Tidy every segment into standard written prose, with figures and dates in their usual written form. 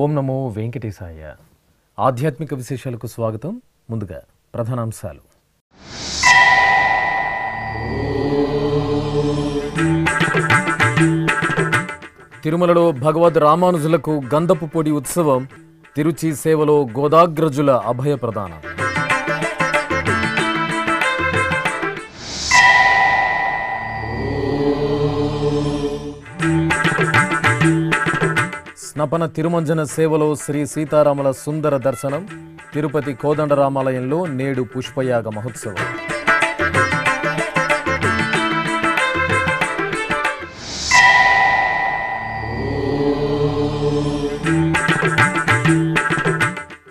ఓం నమో వెంకటేశాయ. ఆధ్యాత్మిక విశేషాలకు స్వాగతం. ముందుగా ప్రధానాంశాలు. తిరుమలలో భగవద్ రామానుజులకు గంధపు పొడి ఉత్సవం, తిరుచి సేవలో గోదాగ్రజుల అభయ ప్రదానం. స్నపన తిరుమంజన సేవలో శ్రీ సీతారాముల సుందర దర్శనం, తిరుపతి కోదండరామాలయంలో నేడు పుష్పయాగ మహోత్సవం.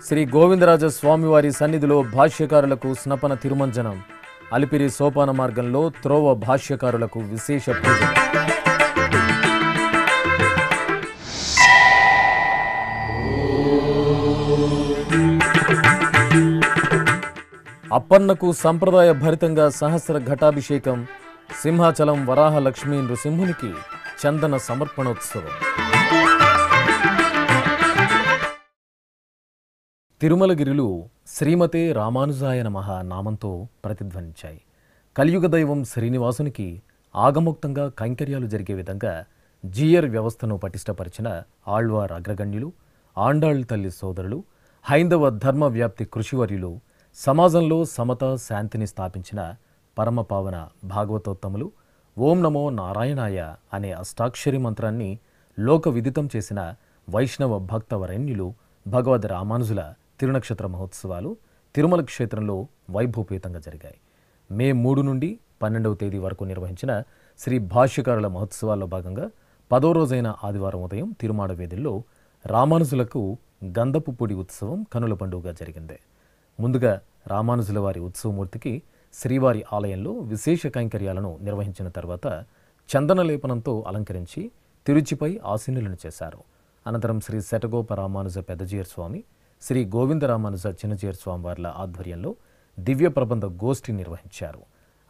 శ్రీ గోవిందరాజ స్వామివారి సన్నిధిలో భాష్యకారులకు స్నపన తిరుమంజనం, అలిపిరి సోపాన మార్గంలో త్రోవ భాష్యకారులకు విశేష పూజ. అప్పన్నకు సంప్రదాయ భరితంగా సహస్ర ఘటాభిషేకం, సింహాచలం వరాహ లక్ష్మీ నృసింహునికి చందన సమర్పణోత్సవం. తిరుమలగిరిలు శ్రీమతే రామానుజాయ నమః నామంతో ప్రతిధ్వనించాయి. కలియుగ దైవం శ్రీనివాసునికి ఆగమోక్తంగా కైంకర్యాలు జరిగే విధంగా జీయర్ వ్యవస్థను పటిష్టపరిచిన ఆళ్వార్ అగ్రగణ్యులు, ఆండాళ్ తల్లి సోదరులు, హైందవ ధర్మ వ్యాప్తి కృషివర్యులు, సమాజంలో సమత శాంతిని స్థాపించిన పరమపావన భాగవతోత్తములు ఓం నమో నారాయణాయ అనే అష్టాక్షరి మంత్రాన్ని లోక విదితం చేసిన వైష్ణవ భక్త వరేణ్యులు భగవద్ రామానుజుల తిరునక్షత్ర మహోత్సవాలు తిరుమల క్షేత్రంలో వైభవపేతంగా జరిగాయి. మే 3 నుండి 12వ తేదీ వరకు నిర్వహించిన శ్రీ భాష్యకారుల మహోత్సవాల్లో భాగంగా 10వ రోజైన ఆదివారం ఉదయం తిరుమాడ వీధుల్లో రామానుజులకు గంధపు పొడి ఉత్సవం కనుల పండుగగా జరిగింది. ముందుగా రామానుజుల వారి ఉత్సవమూర్తికి శ్రీవారి ఆలయంలో విశేష కైంకర్యాలను నిర్వహించిన తర్వాత చందన లేపనంతో అలంకరించి తిరుచిపై ఆసీనులను చేశారు. అనంతరం శ్రీ శటగోప రామానుజ పెద్దజీయర్ స్వామి, శ్రీ గోవింద రామానుజ చిన్నజీయర్ స్వామి వార్ల ఆధ్వర్యంలో దివ్య ప్రబంధ గోష్ఠి నిర్వహించారు.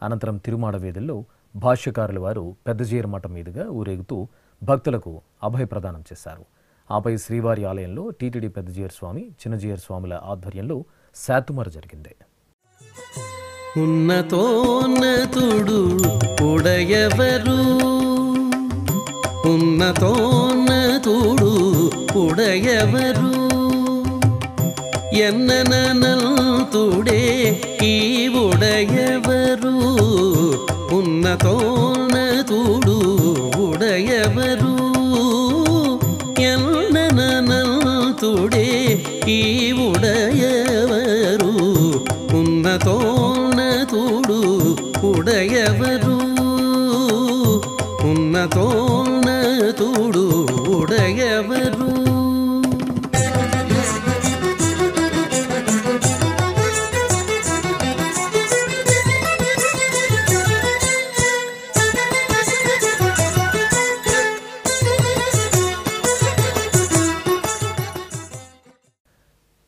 అనంతరం తిరుమాడ వీధుల్లో భాష్యకారుల వారు పెద్దజీయర్ మఠం మీదుగా ఊరేగుతూ భక్తులకు అభయ ప్రదానం చేశారు. ఆపై శ్రీవారి ఆలయంలో టీటీడీ పెద్దజీయర్ స్వామి, చిన్నజీయర్ స్వాముల ఆధ్వర్యంలో శాతుమర జరిగింది. ఉన్నతోన్నతుడు ఉడయవరు, ఉన్నతోన్నతుడు ఉడయవరు, ఎన్ననంతుడే ఈ ఉడయవరు, ఉన్నతోన్నతుడు ఉడయవరు, ఎన్ననంతుడే ఈ ఉడయవరు, ఉన్నతోన్నతుడు ఉడయవరు, ఉన్నతోన్నతుడు ఉడయవరు.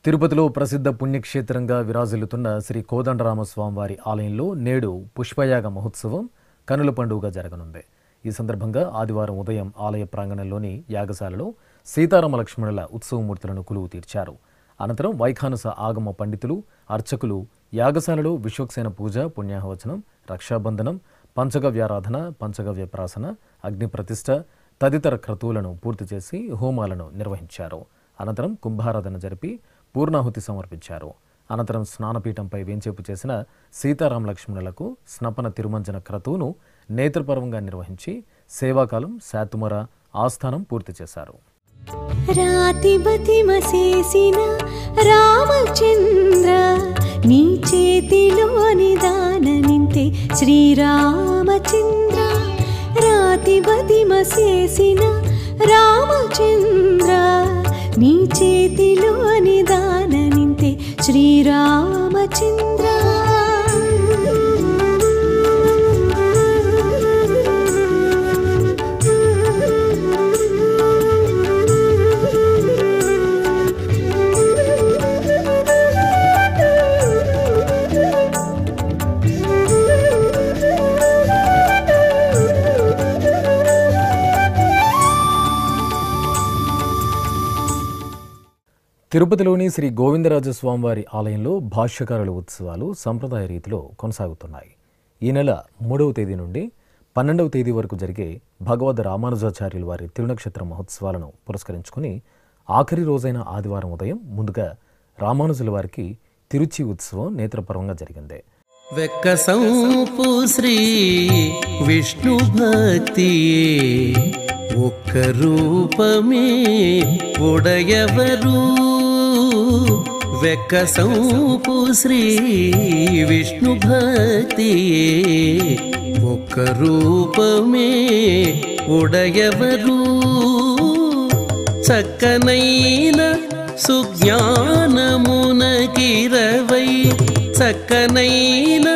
తిరుపతిలో ప్రసిద్ధ పుణ్యక్షేత్రంగా విరాజిల్లుతున్న శ్రీ కోదండరామస్వామివారి ఆలయంలో నేడు పుష్పయాగ మహోత్సవం కనుల పండుగగా జరగనుంది. ఈ సందర్భంగా ఆదివారం ఉదయం ఆలయ ప్రాంగణంలోని యాగశాలలో సీతారామ లక్ష్మణుల ఉత్సవమూర్తులను కొలువు తీర్చారు. అనంతరం వైఖానస ఆగమ పండితులు, అర్చకులు యాగశాలలో విశ్వక్సేన పూజ, పుణ్యాహవచనం, రక్షాబంధనం, పంచగవ్యారాధన, పంచగవ్య ప్రాసన, అగ్ని ప్రతిష్ఠ తదితర క్రతువులను పూర్తి చేసి హోమాలను నిర్వహించారు. అనంతరం కుంభారాధన జరిపి పూర్ణాహుతి సమర్పించారు. అనంతరం స్నానపీఠంపై వేంచేపు చేసిన సీతారామ లక్ష్మణులకు స్నపన తిరుమంజన క్రతువును నేత్రపర్వంగా నిర్వహించి సేవాకాలం శాతుమర ఆస్థానం పూర్తి చేశారు. రాతిబతిమసేసిన రామచంద్ర నీ చేతిలో నిదాన నింతే శ్రీరామచంద్ర, రాతిబతిమసేసిన రామచంద్ర నీ చేతిలో నిదాన నింతే శ్రీరామచంద్ర. తిరుపతిలోని శ్రీ గోవిందరాజస్వామివారి ఆలయంలో భాష్యకారుల ఉత్సవాలు సంప్రదాయ రీతిలో కొనసాగుతున్నాయి. ఈ నెల 3వ తేదీ నుండి 12వ తేదీ వరకు జరిగే భగవద్ రామానుజాచార్యుల వారి తిరునక్షత్ర మహోత్సవాలను పురస్కరించుకుని ఆఖరి రోజైన ఆదివారం ఉదయం ముందుగా రామానుజుల వారికి తిరుచి ఉత్సవం నేత్రపర్వంగా జరిగింది. వెక్కసంపు శ్రీ విష్ణు భక్తియే ఒక్క రూపమే ఉడయవరు. వెక్కసంపు శ్రీ విష్ణు భక్తియే ఒక్క రూపమే ఉడయవరు. చక్కనైన సుజ్ఞానమునకిరవై చక్కనైన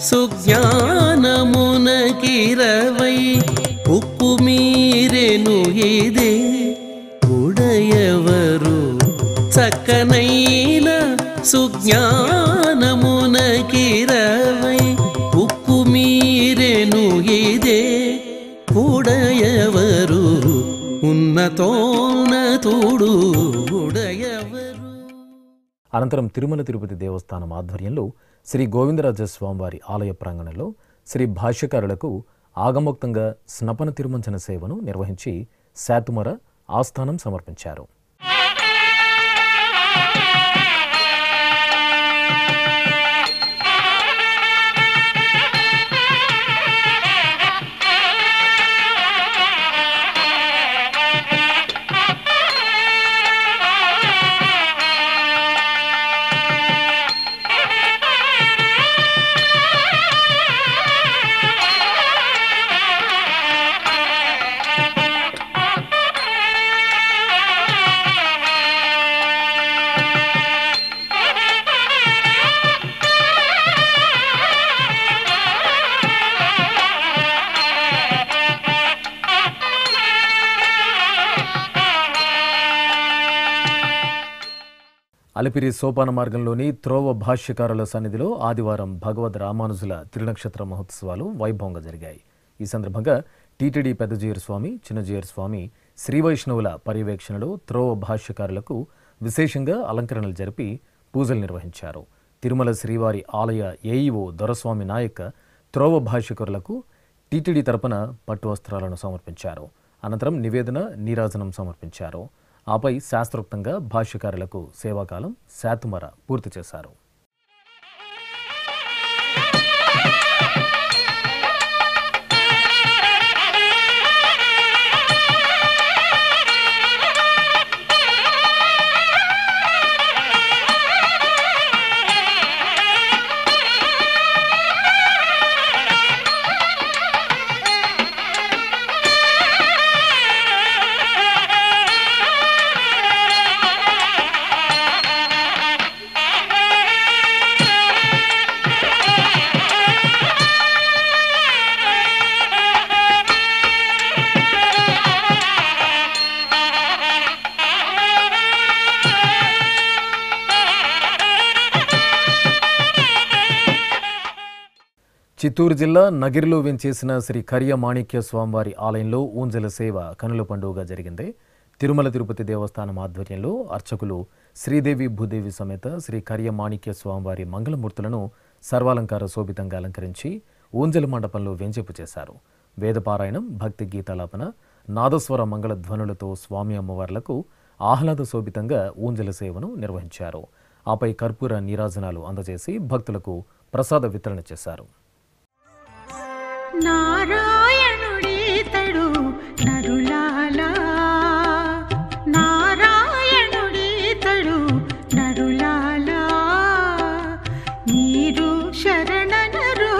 సుజ్ఞానమునకిరవై ఉప్పు మీరెను ఇదే ఉడయవరు. చక్కనైన సుజ్ఞానమునకిరవై ఉప్పు మీరెను ఇదే ఉడయవరు. ఉన్నతోన్నతుడు ఉడయవరు. అనంతరం తిరుమల తిరుపతి దేవస్థానం ఆధ్వర్యంలో శ్రీ గోవిందరాజస్వామివారి ఆలయ ప్రాంగణంలో శ్రీ భాష్యకారులకు ఆగమోక్తంగా స్నపన తిరుమంచన సేవను నిర్వహించి శాతుమర ఆస్థానం సమర్పించారు. అలిపిరి సోపాన మార్గంలోని త్రోవ భాష్యకారుల సన్నిధిలో ఆదివారం భగవద్ రామానుజుల తిరునక్షత్ర మహోత్సవాలు వైభవంగా జరిగాయి. ఈ సందర్భంగా టీటీడీ పెద్దజీయర్ స్వామి, చిన్నజీయర్ స్వామి, శ్రీవైష్ణవుల పర్యవేక్షణలో త్రోవ భాష్యకారులకు విశేషంగా అలంకరణలు జరిపి పూజలు నిర్వహించారు. తిరుమల శ్రీవారి ఆలయ ఏఈఓ దొరస్వామి నాయక్ త్రోవ భాష్యకారులకు టీటీడీ తరపున పట్టు వస్త్రాలను సమర్పించారు. అనంతరం నివేదన, నీరాజనం సమర్పించారు. ఆపై శాస్త్రోక్తంగా భాష్యకారులకు సేవాకాలం శాతుమర పూర్తి చేశారు. చిత్తూరు జిల్లా నగిరిలో వెంచేసిన శ్రీ కర్య మాణిక్య స్వామివారి ఆలయంలో ఊంజల సేవ కనుల పండుగగా జరిగింది. తిరుమల తిరుపతి దేవస్థానం ఆధ్వర్యంలో అర్చకులు శ్రీదేవి భూదేవి సమేత శ్రీ కర్య మాణిక్య స్వామివారి మంగళమూర్తులను సర్వాలంకార శోభితంగా అలంకరించి ఊంజల మండపంలో వెంచేపు చేశారు. వేదపారాయణం, భక్తి గీతాలాపన, నాదస్వర మంగళ ధ్వనులతో స్వామి అమ్మవార్లకు ఆహ్లాద శోభితంగా ఊంజల సేవను నిర్వహించారు. ఆపై కర్పూర నీరాజనాలు అందజేసి భక్తులకు ప్రసాద వితరణ చేశారు. నారాయణుడీతడు నరులాలా, నారాయణుడీతడు నరులాలా, మీరు శరణనరు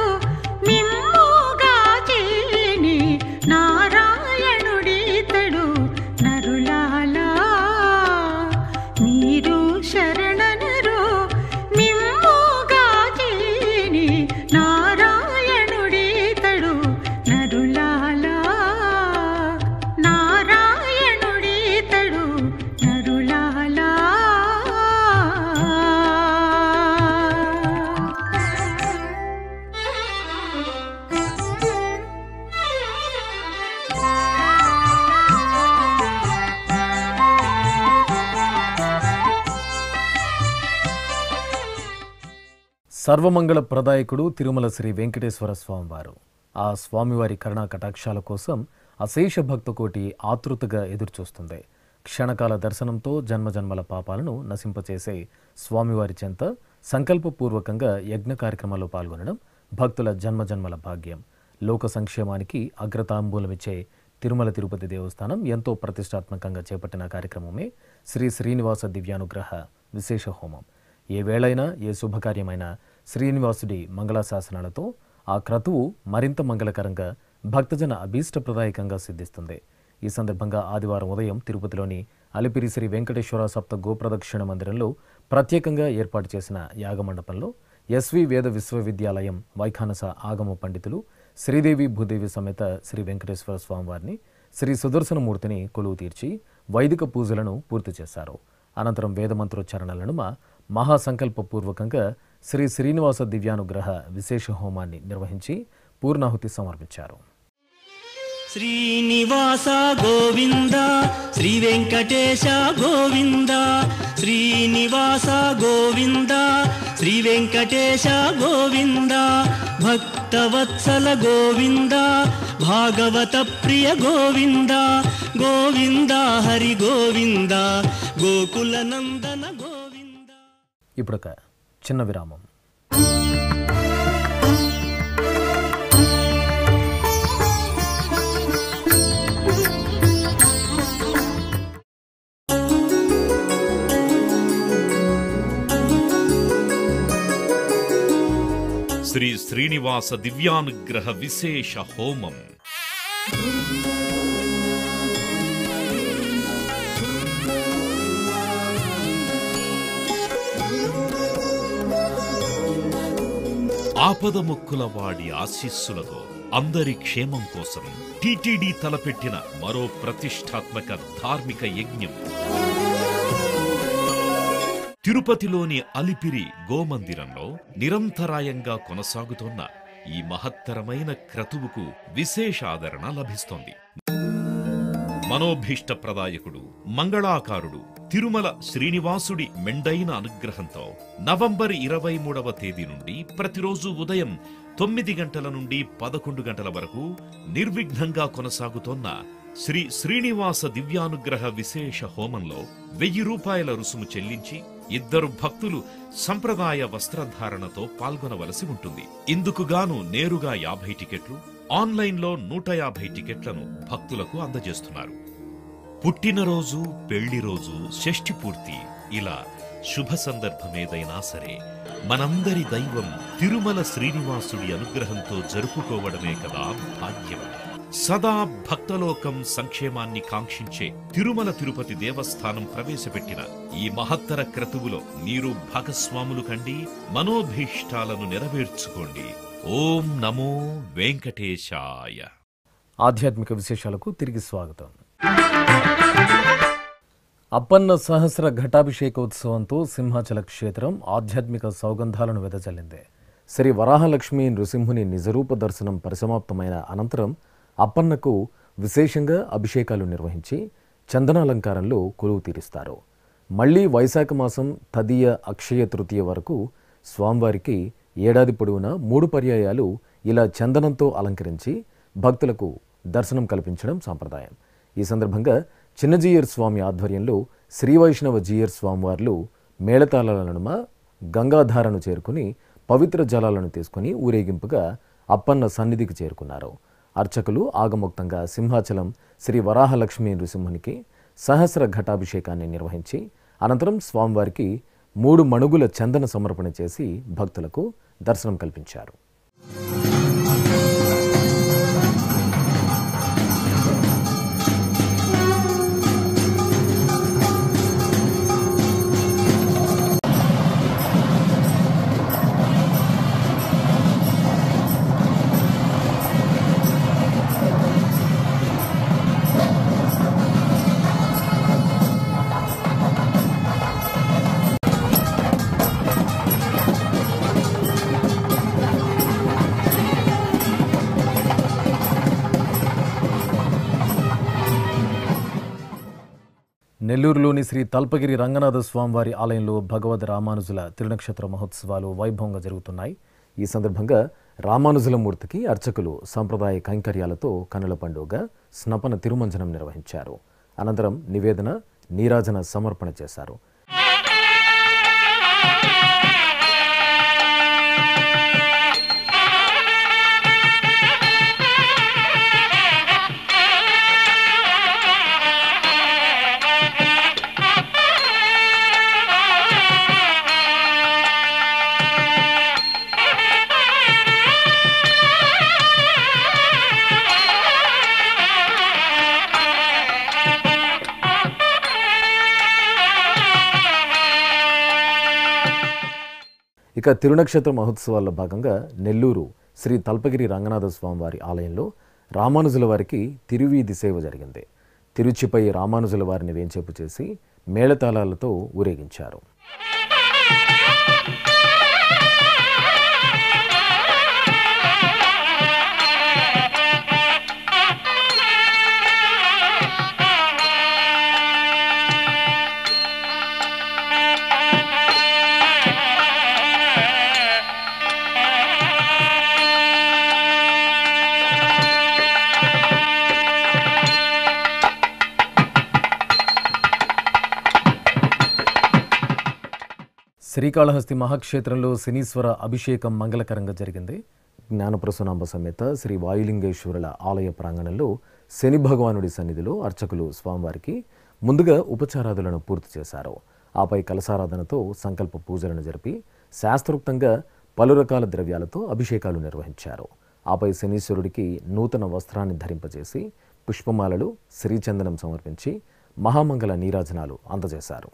మిమ్ముగా చేని నారాయణుడీతడు నరులాలా, మీరు శరణనరు మిమ్ముగా చేని నారాయణ నరులాలా. సర్వమంగళ ప్రదాయకుడు తిరుమల శ్రీ వెంకటేశ్వర స్వామివారు. ఆ స్వామివారి కరుణా కటాక్షాల కోసం అశేష భక్తకోటి ఆతృతగా ఎదురుచూస్తుంది. క్షణకాల దర్శనంతో జన్మజన్మల పాపాలను నశింపచేసే స్వామివారి చెంత సంకల్పపూర్వకంగా యజ్ఞ కార్యక్రమాల్లో పాల్గొనడం భక్తుల జన్మజన్మల భాగ్యం. లోక సంక్షేమానికి అగ్రతాంబూలమిచ్చే తిరుమల తిరుపతి దేవస్థానం ఎంతో ప్రతిష్టాత్మకంగా చేపట్టిన కార్యక్రమమే శ్రీ శ్రీనివాస దివ్యానుగ్రహ విశేష హోమం. ఏ వేళైనా ఏ శుభకార్యమైనా శ్రీనివాసుడి మంగళాశాసనాలతో ఆ క్రతువు మరింత మంగళకరంగా భక్తజన అభీష్టప్రదాయకంగా సిద్ధిస్తుంది. ఈ సందర్భంగా ఆదివారం ఉదయం తిరుపతిలోని అలిపిరి శ్రీ వెంకటేశ్వర సప్త గోప్రదక్షిణ మందిరంలో ప్రత్యేకంగా ఏర్పాటు చేసిన యాగమండపంలో ఎస్వి వేద విశ్వవిద్యాలయం వైఖానస ఆగమ పండితులు శ్రీదేవి భూదేవి సమేత శ్రీ వెంకటేశ్వర స్వామివారిని, శ్రీ సుదర్శనమూర్తిని కొలువు తీర్చి వైదిక పూజలను పూర్తి చేశారు. అనంతరం వేదమంత్రోచ్చారణల నడుమ మహాసంకల్పపూర్వకంగా శ్రీ శ్రీనివాస దివ్యానుగ్రహ విశేష హోమాన్ని నిర్వహించి పూర్ణాహుతి సమర్పించారు. శ్రీనివాస గోవింద శ్రీ వెంకటేశ గోవింద, శ్రీనివాస గోవింద శ్రీ వెంకటేశ గోవింద, భక్తవత్సల గోవింద భాగవత ప్రియ గోవింద, గోవింద హరి గోవింద గోకుల నందన గోవింద. ఇప్పుడొక చిన్న విరామం. శ్రీ శ్రీనివాస దివ్యానుగ్రహ విశేష హోమం. ఆపదముక్కుల వాడి ఆశీస్సులతో అందరి క్షేమం కోసం టిటిడి తలపెట్టిన మరో ప్రతిష్టాత్మక ధార్మిక యజ్ఞం. తిరుపతిలోని అలిపిరి గోమందిరంలో నిరంతరాయంగా కొనసాగుతోన్న ఈ మహత్తరమైన క్రతువుకు విశేషాదరణ లభిస్తోంది. మనోభీష్టప్రదాయకుడు, మంగళాకారుడు తిరుమల శ్రీనివాసుడి మెండైన అనుగ్రహంతో నవంబర్ 23వ తేదీ నుండి ప్రతిరోజు ఉదయం 9 గంటల నుండి 11 గంటల వరకు నిర్విఘ్నంగా కొనసాగుతోన్న శ్రీ శ్రీనివాస దివ్యానుగ్రహ విశేష హోమంలో 1000 రూపాయల రుసుము చెల్లించి 2 భక్తులు సంప్రదాయ వస్త్రధారణతో పాల్గొనవలసి ఉంటుంది. ఇందుకుగాను నేరుగా 50 టికెట్లు, ఆన్లైన్లో 150 టికెట్లను భక్తులకు అందజేస్తున్నారు. పుట్టినరోజు, పెళ్లిరోజు, షష్ఠి పూర్తి ఇలా శుభ సందర్భమేదైనా సరే మనందరి దైవం తిరుమల శ్రీనివాసుడి అనుగ్రహంతో జరుపుకోవడమే కదా భాగ్యం. సదా భక్తలోకం సంక్షేమాన్ని కాంక్షించే తిరుమల తిరుపతి దేవస్థానం ప్రవేశపెట్టిన ఈ మహత్తర క్రతువులో మీరు భాగస్వాములు కండి, మనోభీష్టాలను నెరవేర్చుకోండి. ఓం నమో వెంకటేశాయ. ఆధ్యాత్మిక విశేషాలకు తిరిగి స్వాగతం. అప్పన్న సహస్ర ఘటాభిషేకోత్సవంతో సింహాచల క్షేత్రం ఆధ్యాత్మిక సౌగంధాలను వెదజల్లింది. శ్రీ వరాహలక్ష్మీ నృసింహుని నిజరూప దర్శనం పరిసమాప్తమైన అనంతరం అప్పన్నకు విశేషంగా అభిషేకాలు నిర్వహించి చందనాలంకారంలో కొలువు తీరుస్తారు. మళ్లీ వైశాఖ మాసం తదియ అక్షయ తృతీయ వరకు స్వామివారికి ఏడాది పొడవునా 3 పర్యాయాలు ఇలా చందనంతో అలంకరించి భక్తులకు దర్శనం కల్పించడం సాంప్రదాయం. ఈ సందర్భంగా చిన్నజీయర్ స్వామి ఆధ్వర్యంలో శ్రీవైష్ణవ జీయర్ స్వామివార్లు మేళతాళాల నడుమ గంగాధారను చేరుకుని పవిత్ర జలాలను తీసుకుని ఊరేగింపుగా అప్పన్న సన్నిధికి చేరుకున్నారు. అర్చకులు ఆగమోక్తంగా సింహాచలం శ్రీ వరాహలక్ష్మీ నృసింహునికి సహస్ర ఘటాభిషేకాన్ని నిర్వహించి అనంతరం స్వామివారికి 3 మణుగుల చందన సమర్పణ చేసి భక్తులకు దర్శనం కల్పించారు. నెల్లూరులోని శ్రీ తల్పగిరి రంగనాథ స్వామివారి ఆలయంలో భగవద్ రామానుజుల తిరునక్షత్ర మహోత్సవాలు వైభవంగా జరుగుతున్నాయి. ఈ సందర్భంగా రామానుజుల మూర్తికి అర్చకులు సంప్రదాయ కైంకర్యాలతో కన్నుల పండుగ స్నపన తిరుమంజనం నిర్వహించారు. అనంతరం నివేదన, నీరాజన సమర్పణ చేశారు. ఇక తిరునక్షత్ర మహోత్సవాల్లో భాగంగా నెల్లూరు శ్రీ తల్పగిరి రంగనాథ స్వామివారి ఆలయంలో రామానుజుల వారికి తిరువీధి సేవ జరిగింది. తిరుచిపై రామానుజుల వారిని వేంచేపు చేసి మేళతాళాలతో ఊరేగించారు. శ్రీకాళహస్తి మహాక్షేత్రంలో శనీశ్వర అభిషేకం మంగళకరంగా జరిగింది. జ్ఞానప్రసూనాంబ సమేత శ్రీ వాయులింగేశ్వరుల ఆలయ ప్రాంగణంలో శని భగవానుడి సన్నిధిలో అర్చకులు స్వామివారికి ముందుగా ఉపచారాదులను పూర్తి చేశారు. ఆపై కలశారాధనతో సంకల్ప పూజలను జరిపి శాస్త్రోక్తంగా పలు రకాల ద్రవ్యాలతో అభిషేకాలు నిర్వహించారు. ఆపై శనీశ్వరుడికి నూతన వస్త్రాన్ని ధరింపజేసి పుష్పమాలలు, శ్రీచందనం సమర్పించి మహామంగళ నీరాజనాలు అందజేశారు.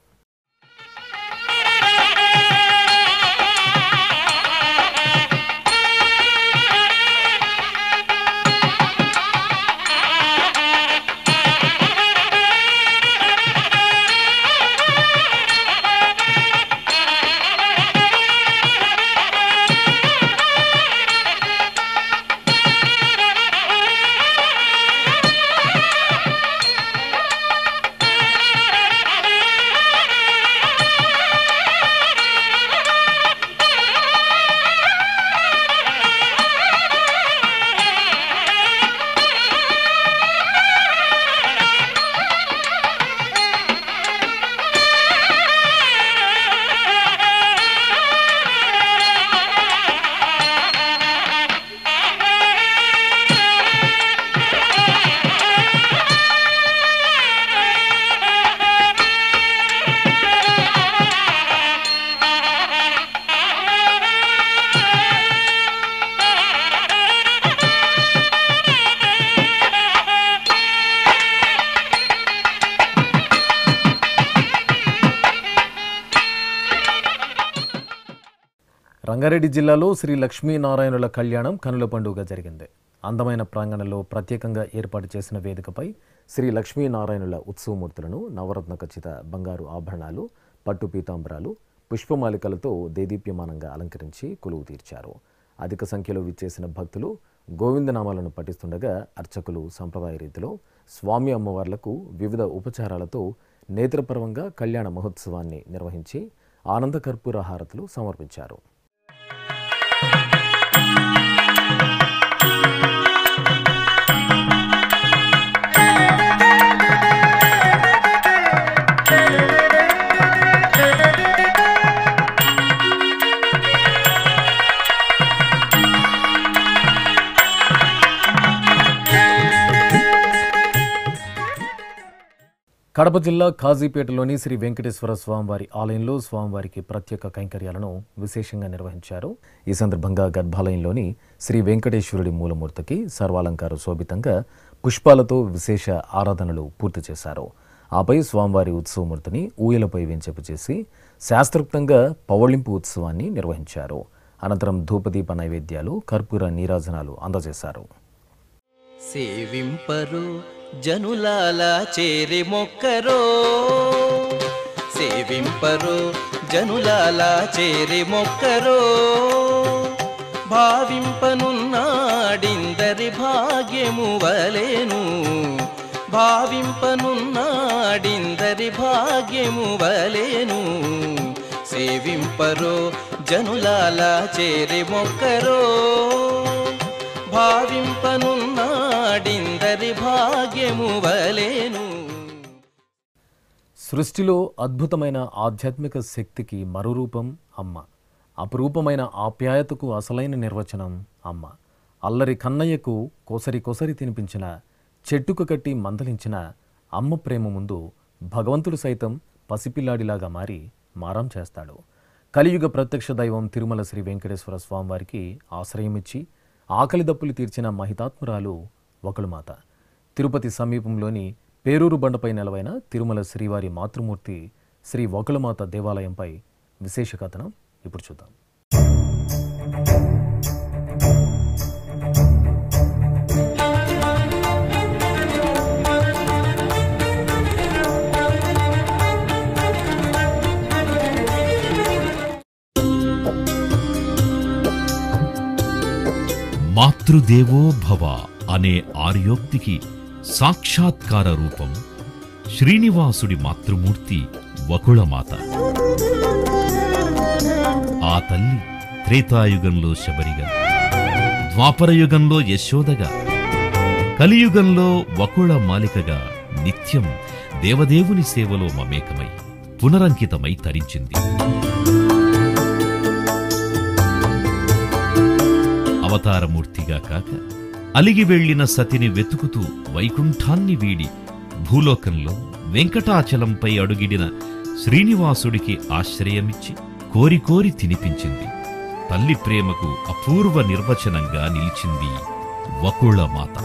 రంగారెడ్డి జిల్లాలో శ్రీ లక్ష్మీనారాయణుల కళ్యాణం కనుల పండుగ జరిగింది. అందమైన ప్రాంగణంలో ప్రత్యేకంగా ఏర్పాటు చేసిన వేదికపై శ్రీ లక్ష్మీనారాయణుల ఉత్సవమూర్తులను నవరత్న ఖచ్చిత బంగారు ఆభరణాలు, పట్టు పీతాంబరాలు, పుష్పమాలికలతో దేదీప్యమానంగా అలంకరించి కొలువు తీర్చారు. అధిక సంఖ్యలో విచ్చేసిన భక్తులు గోవిందనామాలను పఠిస్తుండగా అర్చకులు సంప్రదాయ రీతిలో స్వామి అమ్మవార్లకు వివిధ ఉపచారాలతో నేత్రపర్వంగా కళ్యాణ మహోత్సవాన్ని నిర్వహించి ఆనంద కర్పూర హారతులు సమర్పించారు. కడప జిల్లా కాజీపేటలోని శ్రీ వెంకటేశ్వర స్వామివారి ఆలయంలో స్వామివారికి ప్రత్యేక కైంకర్యాలను విశేషంగా నిర్వహించారు. ఈ సందర్భంగా గర్భాలయంలోని శ్రీ వెంకటేశ్వరుడి మూలమూర్తికి సర్వాలంకార శోభితంగా పుష్పాలతో విశేష ఆరాధనలు పూర్తి చేశారు. ఆపై స్వామివారి ఉత్సవమూర్తిని ఊయలపై వెంచెపు చేసి శాస్త్రోక్తంగా పవళింపు ఉత్సవాన్ని నిర్వహించారు. అనంతరం ధూపదీప నైవేద్యాలు, కర్పూర నీరాజనాలు అందజేశారు. సేవింపరు జనులాల చేరి మొక్కరో, సేవింపరు జనులాల చేరి మొక్కరో, భావింపనున్నాడిందరి భాగ్యము వలెను, భావింపనున్నాడిందరి నాడిందరి భాగ్యము వలెను సేవింపరో జనులాలా చేరి మొక్కరో భావింపనున్నాడిందరి భాగ్యము వలెను. సృష్టిలో అద్భుతమైన ఆధ్యాత్మిక శక్తికి మరో రూపం అమ్మ. అపురూపమైన ఆప్యాయతకు అసలైన నిర్వచనం అమ్మ. అల్లరి కన్నయ్యకు కొసరి కొసరి తినిపించిన, చెట్టుకు కట్టి మందలించిన అమ్మ ప్రేమ ముందు భగవంతుడు సైతం పసిపిల్లాడిలాగా మారి మారం చేస్తాడు. కలియుగ ప్రత్యక్ష దైవం తిరుమల శ్రీ వెంకటేశ్వర స్వామివారికి ఆశ్రయమిచ్చి ఆకలి దప్పులు తీర్చిన మహితాత్మురాలు వకుళమాత. తిరుపతి సమీపంలోని పేరూరు బండపై నెలవైన తిరుమల శ్రీవారి మాతృమూర్తి శ్రీ వకుళమాత దేవాలయంపై విశేష కథనం ఇప్పుడు చూద్దాం. మాతృదేవో భవ అనే ఆర్యోక్తికి సాక్షాత్కార రూపం శ్రీనివాసుడి మాతృమూర్తి వకుళమాత. ఆ తల్లి త్రేతాయుగంలో శబరిగా, ద్వాపరయుగంలో యశోదగా, కలియుగంలో వకుళ మాలికగా నిత్యం దేవదేవుని సేవలో మమేకమై పునరంకితమై తరించింది. అవతారమూర్తిగా కాక అలిగి వెళ్లిన సతిని వెతుకుతూ వైకుంఠాన్ని వీడి భూలోకంలో వెంకటాచలంపై అడుగిడిన శ్రీనివాసుడికి ఆశ్రయమిచ్చి కోరి కోరి తినిపించింది. తల్లి ప్రేమకు అపూర్వ నిర్వచనంగా నిలిచింది వకుళమాత.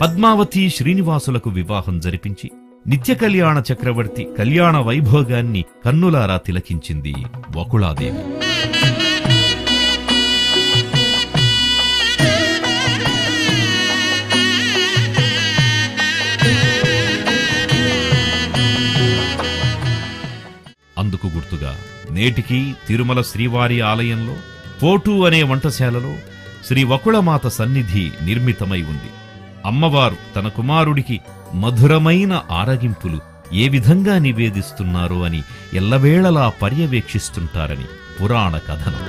పద్మావతి శ్రీనివాసులకు వివాహం జరిపించి నిత్య కళ్యాణ చక్రవర్తి కళ్యాణ వైభోగాన్ని కన్నులారా తిలకించింది వకుళాదేవి. అందుకు గుర్తుగా నేటికి తిరుమల శ్రీవారి ఆలయంలో పోటు అనే వంటశాలలో శ్రీ వకుళమాత సన్నిధి నిర్మితమై ఉంది. అమ్మవారు తన కుమారుడికి మధురమైన ఆరగింపులు ఏ విధంగా నివేదిస్తున్నారో అని ఎల్లవేళలా పర్యవేక్షిస్తుంటారని పురాణ కథనం.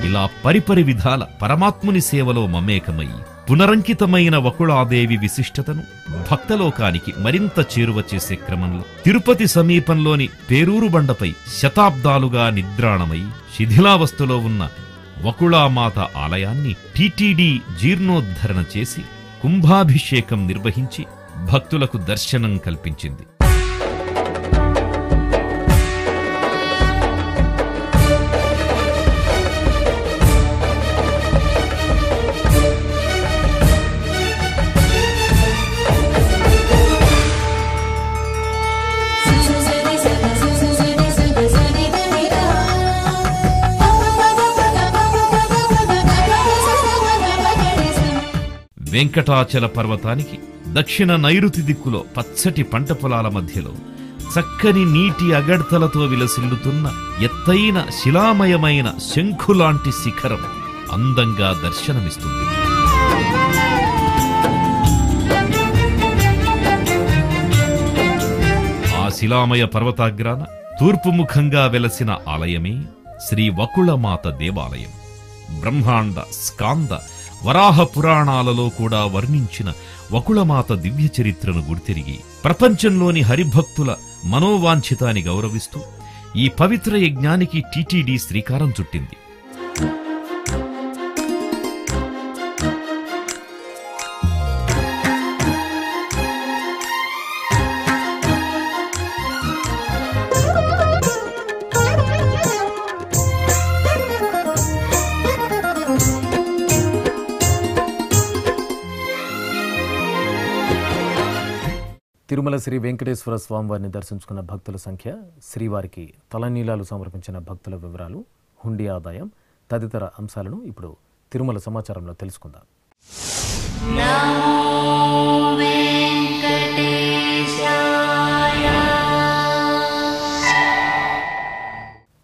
ఇలా పరిపరి విధాల పరమాత్ముని సేవలో మమేకమై పునరంకితమైన వకుళాదేవి విశిష్టతను భక్తలోకానికి మరింత చేరువ చేసే క్రమంలో తిరుపతి సమీపంలోని పేరూరు బండపై శతాబ్దాలుగా నిద్రాణమై శిథిలావస్థలో ఉన్న వకుళామాత ఆలయాన్ని టీటీడీ జీర్ణోద్ధరణ చేసి కుంభాభిషేకం నిర్వహించి భక్తులకు దర్శనం కల్పించింది. వెంకటాచల పర్వతానికి దక్షిణ నైరుతి దిక్కులో పచ్చటి పంట పొలాల మధ్యలో చక్కని నీటి అగడ్తలతో విలసిల్లుతున్న ఎత్తైన శిలామయమైన శంఖులాంటి శిఖరం అందంగా దర్శనమిస్తుంది. ఆ శిలామయ పర్వతాగ్రాన తూర్పుముఖంగా వెలసిన ఆలయమే శ్రీ వకుళమాత దేవాలయం. బ్రహ్మాండ, స్కాంద, వరాహ పురాణాలలో కూడా వర్ణించిన వకుళమాత దివ్య చరిత్రను గుర్తిరిగి ప్రపంచంలోని హరిభక్తుల మనోవాంఛితాన్ని గౌరవిస్తూ ఈ పవిత్ర యజ్ఞానికి టీటీడీ శ్రీకారం చుట్టింది. తిరుమల శ్రీ వెంకటేశ్వర స్వామివారిని దర్శించుకున్న భక్తుల సంఖ్య, శ్రీవారికి తలనీలాలు సమర్పించిన భక్తుల వివరాలు, హుండీ ఆదాయం తదితర అంశాలను ఇప్పుడు తిరుమల సమాచారంలో తెలుసుకుందాం.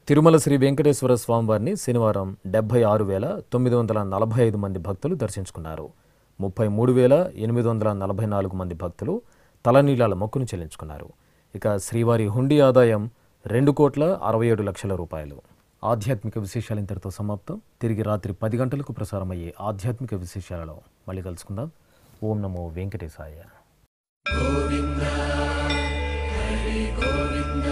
తిరుమల శ్రీ వెంకటేశ్వర స్వామివారిని శనివారం 76,945 మంది భక్తులు దర్శించుకున్నారు. 33,844 మంది భక్తులు తలనీలాల మొక్కును చెల్లించుకున్నారు. ఇక శ్రీవారి హుండీ ఆదాయం 2,67,00,000 రూపాయలు. ఆధ్యాత్మిక విశేషాలు ఇంతటితో సమాప్తం. తిరిగి రాత్రి 10 గంటలకు ప్రసారమయ్యే ఆధ్యాత్మిక విశేషాలలో మళ్ళీ కలుసుకుందాం. ఓం నమో వెంకటేశాయ. గోవింద హరి గోవింద.